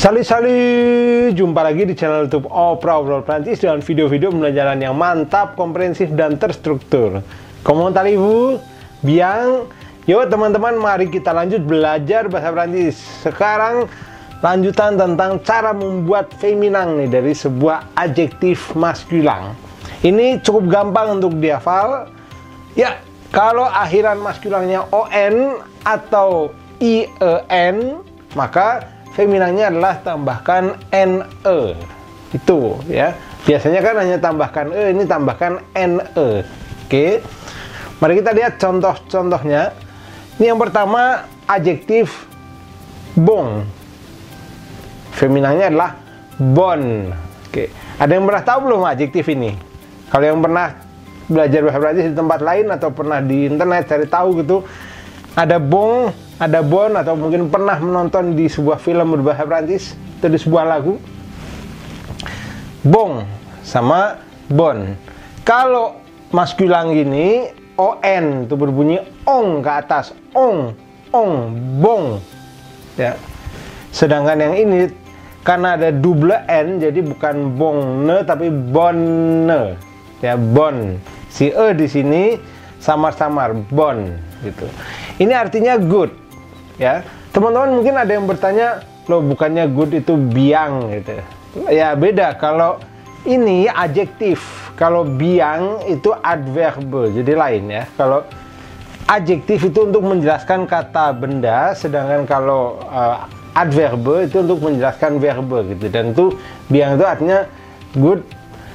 Salut, jumpa lagi di channel YouTube Oprah Prancis dengan video-video pembelajaran yang mantap, komprehensif, dan terstruktur. Comment allez-vous? Bien? Yuk teman-teman, mari kita lanjut belajar bahasa Prancis. Sekarang lanjutan tentang cara membuat feminang nih dari sebuah adjektif maskulang. Ini cukup gampang untuk dihafal. Ya, kalau akhiran maskulangnya on atau ien, maka feminangnya adalah tambahkan ne. Itu ya. Biasanya kan hanya tambahkan e, ini tambahkan ne. Oke. Mari kita lihat contoh-contohnya. Ini yang pertama adjektif bon. Feminangnya adalah bon. Oke. Ada yang pernah tahu belum adjektif ini? Kalau yang pernah belajar bahasa Prancis di tempat lain atau pernah di internet cari tahu gitu, ada bon, ada bon, atau mungkin pernah menonton di sebuah film berbahasa Prancis atau di sebuah lagu. Bon sama bon. Kalau maskulang gini, on itu berbunyi ong ke atas, ong, bong. Ya. Sedangkan yang ini karena ada double n, jadi bukan bonne tapi bonne. Ya, bon. Si e di sini samar-samar, bon gitu. Ini artinya good. Ya, teman-teman mungkin ada yang bertanya, loh bukannya good itu biang gitu. Ya beda, kalau ini adjektif, kalau biang itu adverbe, jadi lain ya. Kalau adjektif itu untuk menjelaskan kata benda, sedangkan kalau adverbe itu untuk menjelaskan verbe gitu. Dan itu biang itu artinya good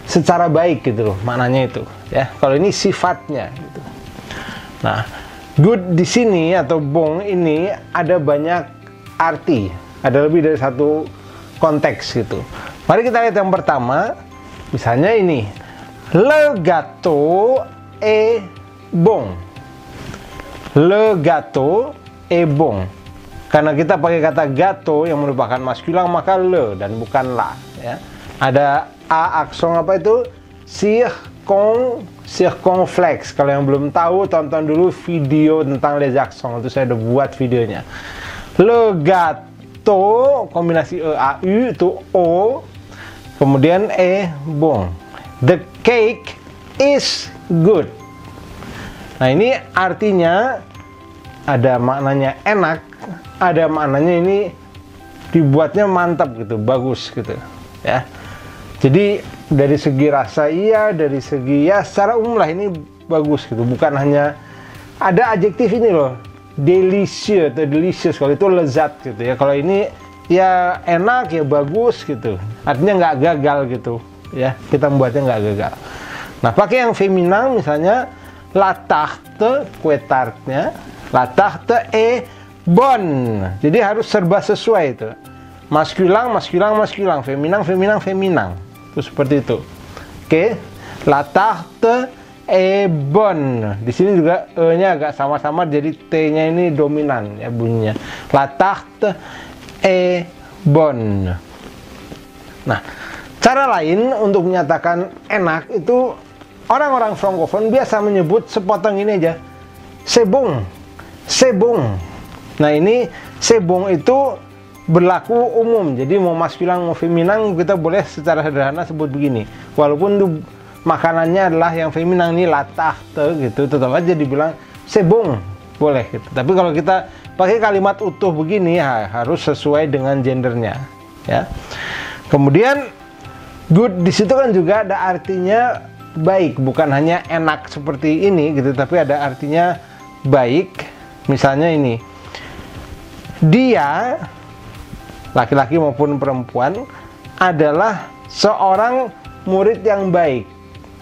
secara baik gitu loh, maknanya itu ya. Kalau ini sifatnya gitu. Nah, good di sini atau bong ini ada banyak arti, ada lebih dari satu konteks gitu. Mari kita lihat yang pertama, misalnya ini, le gâteau est bon. Le gâteau est bon. Karena kita pakai kata gâteau yang merupakan maskulang, maka le dan bukan la ya. Ada a akson apa itu? Circonflex. Kalau yang belum tahu, tonton dulu video tentang les accents, itu saya udah buat videonya. Le gâteau, kombinasi e a u itu o, kemudian e bon. The cake is good. Nah, ini artinya ada maknanya enak, ada maknanya ini dibuatnya mantap gitu, bagus gitu ya. Jadi dari segi rasa iya, dari segi ya secara umum lah ini bagus gitu. Bukan hanya ada adjektif ini loh, delicious atau delicious, kalau itu lezat gitu ya. Kalau ini ya enak ya bagus gitu. Artinya nggak gagal gitu ya. Kita membuatnya nggak gagal. Nah, pakai yang feminang misalnya la tarte, kue tartnya, la tarte est bonne. Jadi harus serba sesuai itu. Maskulang, feminang, feminang. Itu seperti itu. Oke. La tarte est bonne. Di sini juga e-nya agak sama-sama, jadi t-nya ini dominan ya bunyinya. La tarte est bonne. Nah, cara lain untuk menyatakan enak itu orang-orang Frankofon biasa menyebut sepotong ini aja. C'est bon. C'est bon. Nah, ini c'est bon itu berlaku umum, jadi mau maskulang mau feminang kita boleh secara sederhana sebut begini, walaupun itu makanannya adalah yang feminang, ini la tarte gitu, tetap aja dibilang c'est bon, boleh gitu. Tapi kalau kita pakai kalimat utuh begini ya, harus sesuai dengan gendernya ya. Kemudian good di situ kan juga ada artinya baik, bukan hanya enak seperti ini gitu, tapi ada artinya baik. Misalnya ini, dia laki-laki maupun perempuan adalah seorang murid yang baik.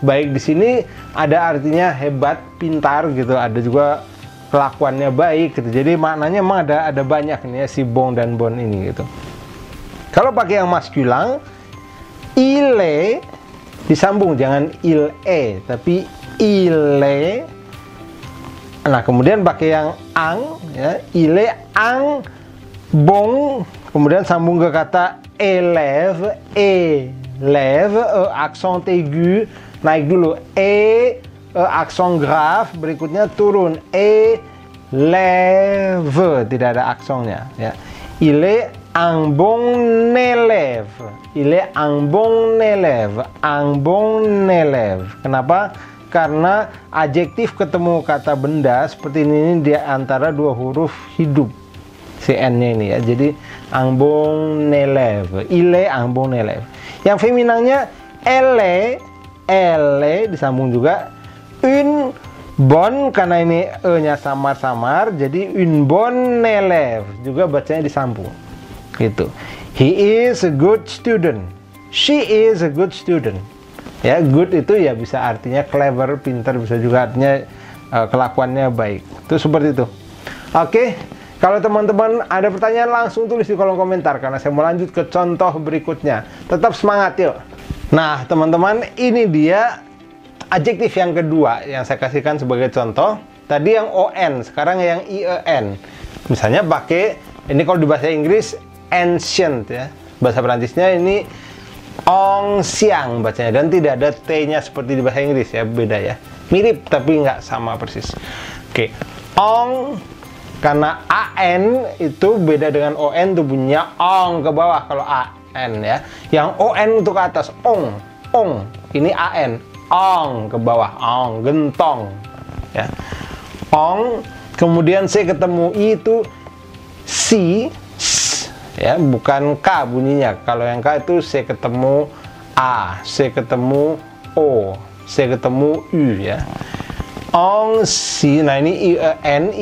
Baik di sini ada artinya hebat, pintar gitu. Ada juga kelakuannya baik gitu. Jadi maknanya memang ada banyak nih ya, si bon dan bon ini gitu. Kalau pakai yang maskulang, il est disambung, jangan il est tapi il est. Nah, kemudian pakai yang ang ya, il est un bon. Kemudian sambung ke kata élève, accent aigu, naik dulu, accent grave, berikutnya turun, élève, tidak ada aksennya ya. Il est un bon élève. Il est un bon élève. Un bon élève. Kenapa? Karena adjektif ketemu kata benda seperti ini di antara dua huruf hidup. Si N-nya ini ya. Jadi un bon élève. Il est un bon élève. Yang feminangnya elle disambung juga. Une bonne, karena ini E-nya samar-samar, jadi une bonne élève juga bacanya disambung. Gitu. He is a good student. She is a good student. Ya, good itu ya bisa artinya clever, pintar, bisa juga artinya kelakuannya baik. Itu seperti itu. Oke, kalau teman-teman ada pertanyaan langsung tulis di kolom komentar karena saya mau lanjut ke contoh berikutnya. Tetap semangat yuk. Nah, teman-teman, ini dia adjektif yang kedua yang saya kasihkan sebagai contoh. Tadi yang on, sekarang yang ien. Misalnya pakai, ini kalau di bahasa Inggris ancient ya. Bahasa Perancisnya ini ancien bacanya, dan tidak ada T-nya seperti di bahasa Inggris ya, beda ya. Mirip tapi nggak sama persis. Oke, karena an itu beda dengan on, tuh bunyinya ong ke bawah kalau an ya. Yang on itu ke atas, ong. Ini an. Ong ke bawah, ong, gentong ya. Ong, kemudian C ketemu I itu si ya, bukan K bunyinya. Kalau yang K itu C ketemu A, C ketemu O, C ketemu U ya. Ong si, nah ini ien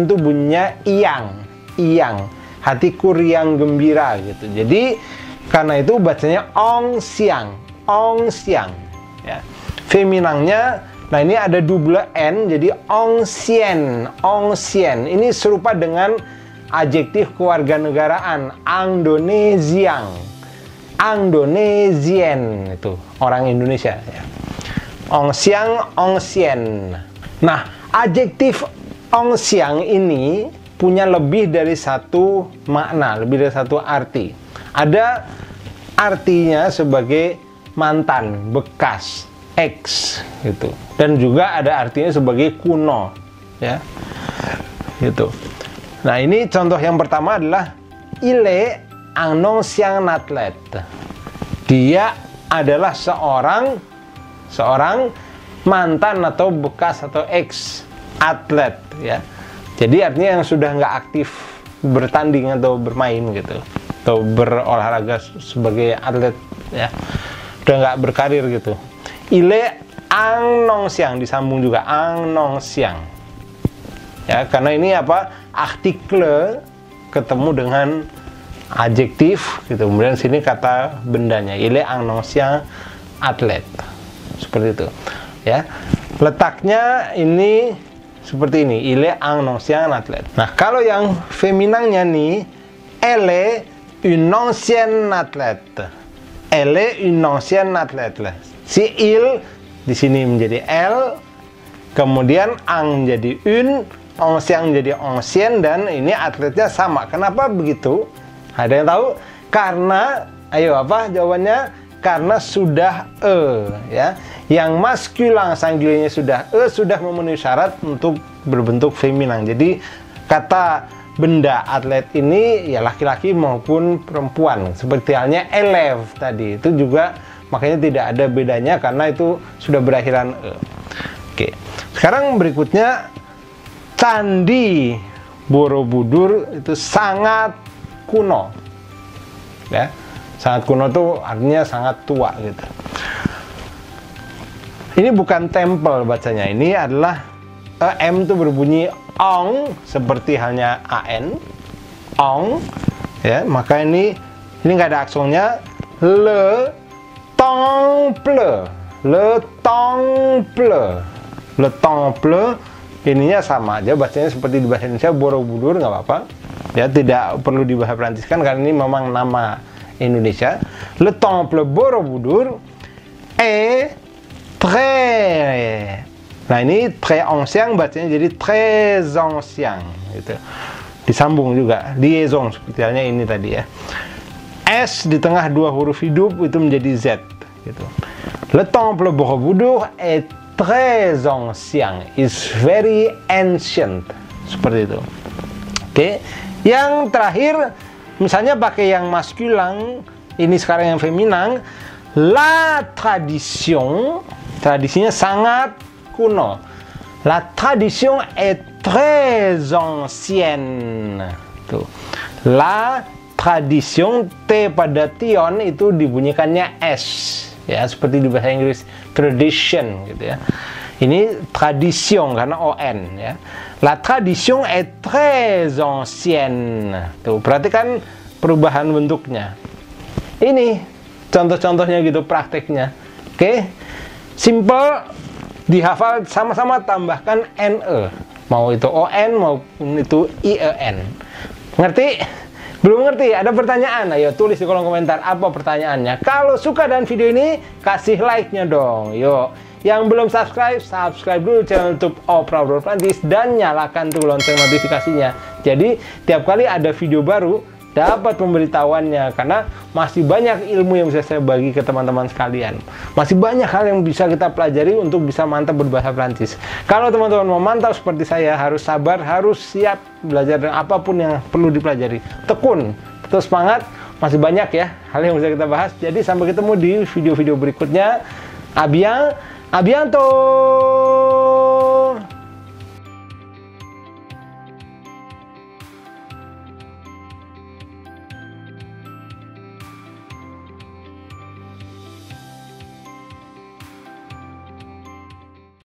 itu bunyinya iyang, hatiku riang gembira gitu. Jadi karena itu bacanya ong siang ya. Feminangnya, nah ini ada double N, jadi ancien. Ini serupa dengan adjektif kewarganegaraan, Indonesian, itu orang Indonesia ya. Ancien. Nah, adjektif ancien ini punya lebih dari satu makna, lebih dari satu arti. Ada artinya sebagai mantan, bekas, ex gitu, dan juga ada artinya sebagai kuno ya gitu. Nah, ini contoh yang pertama adalah il est un ancien athlète. Dia adalah seorang mantan atau bekas atau ex atlet ya. Jadi artinya yang sudah nggak aktif bertanding atau bermain gitu, atau berolahraga sebagai atlet ya, udah nggak berkarir gitu. Il est un ancien, disambung juga un ancien ya, karena ini apa, artikel ketemu dengan adjektif gitu, kemudian sini kata bendanya, il est un ancien athlète, seperti itu ya. Letaknya ini seperti ini, il est un ancien athlète. Nah, kalau yang feminangnya nih, elle est une ancienne athlète. Elle est une ancienne athlète lah. Si il di sini menjadi L, kemudian ang menjadi un, ancien menjadi ancien, dan ini atletnya sama. Kenapa begitu? Ada yang tahu? Karena, ayo apa jawabannya? Karena sudah ya. Yang maskulan singularnya sudah sudah memenuhi syarat untuk berbentuk feminang. Jadi kata benda atlet ini ya laki-laki maupun perempuan, seperti halnya élève tadi, itu juga makanya tidak ada bedanya karena itu sudah berakhiran e. Oke, sekarang berikutnya, Candi Borobudur itu sangat kuno ya. Sangat kuno itu artinya sangat tua gitu. Ini bukan temple bacanya, ini adalah M itu berbunyi ong, seperti halnya an, ong ya, maka ini nggak ada aksonnya. Le temple ininya sama aja bacanya seperti di bahasa Indonesia, Borobudur, nggak apa-apa ya, tidak perlu di bahasa Perancis kan karena ini memang nama Indonesia. Le temple Borobudur est très, nah ini très ancien bacanya jadi très ancien gitu. Disambung juga, liaison seperti halnya ini tadi ya. S di tengah dua huruf hidup itu menjadi Z gitu. Le temple Borobudur est très ancien, is very ancient, seperti itu. Oke, yang terakhir misalnya pakai yang maskulin, ini sekarang yang feminan. La tradition, tradisinya sangat kuno. La tradition est très ancienne. Tuh. La tradition, T pada tion itu dibunyikannya S. Ya, seperti di bahasa Inggris tradition gitu ya. Ini tradition karena on ya. La tradition est très ancienne. Tuh, perhatikan perubahan bentuknya. Ini contoh-contohnya gitu prakteknya. Oke. Simple, dihafal, sama-sama tambahkan NE. Mau itu ON maupun itu IEN. Ngerti? Belum ngerti? Ada pertanyaan? Ayo tulis di kolom komentar apa pertanyaannya. Kalau suka dengan video ini, kasih like-nya dong. Yuk. Yang belum subscribe, subscribe dulu channel YouTube Oprah Bro Prancis dan nyalakan tuh lonceng notifikasinya. Jadi, tiap kali ada video baru, dapat pemberitahuannya, karena masih banyak ilmu yang bisa saya bagi ke teman-teman sekalian. Masih banyak hal yang bisa kita pelajari untuk bisa mantap berbahasa Prancis. Kalau teman-teman mau mantap seperti saya, harus sabar, harus siap belajar dengan apapun yang perlu dipelajari. Tekun, terus semangat, masih banyak ya hal yang bisa kita bahas. Jadi sampai ketemu di video-video berikutnya. A bientôt.